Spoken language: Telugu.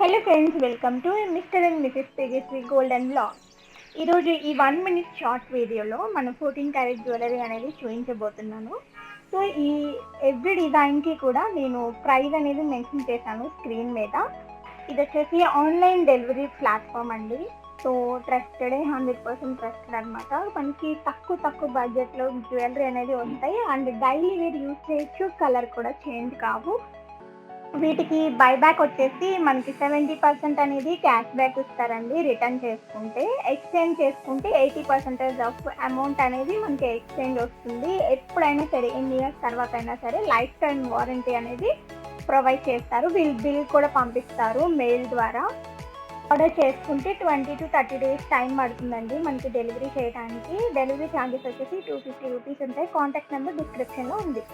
Hello friends, welcome to mister and misses Tejaswi gold and blog. ఈరోజు ఈ 1 minute షార్ట్ వీడియోలో మనం 14 క్యారెట్ జ్యువెలరీ అనేది చూపించబోతున్నాను. సో ఈ ఎవ్రీ డిజైన్కి కూడా నేను ప్రైస్ అనేది మెన్షన్ చేశాను స్క్రీన్ మీద. ఇది వచ్చేసి ఆన్లైన్ డెలివరీ ప్లాట్ఫామ్ అండి. సో ట్రస్టెడ్, 100% ట్రస్టెడ్ అనమాట. మనకి తక్కువ బడ్జెట్లో జ్యువెలరీ అనేది వస్తాయి అండ్ డైలీ వేర్ యూజ్ చేయొచ్చు. కలర్ కూడా చేంజ్ కావు. వీటికి బైబ్యాక్ వచ్చేసి మనకి 70% అనేది క్యాష్ బ్యాక్ ఇస్తారండి రిటర్న్ చేసుకుంటే. ఎక్స్చేంజ్ చేసుకుంటే 80% ఆఫ్ అమౌంట్ అనేది మనకి ఎక్స్చేంజ్ వస్తుంది. ఎప్పుడైనా సరే, ఎన్ని ఇయర్స్ తర్వాత అయినా సరే లైఫ్ టైం వారంటీ అనేది ప్రొవైడ్ చేస్తారు. వీళ్ళు బిల్ కూడా పంపిస్తారు మెయిల్ ద్వారా. ఆర్డర్ చేసుకుంటే 20 to 30 days టైం పడుతుందండి మనకి డెలివరీ చేయడానికి. డెలివరీ ఛార్జెస్ వచ్చేసి 250 రూపీస్ ఉంటాయి. కాంటాక్ట్ నెంబర్ డిస్క్రిప్షన్లో ఉంది.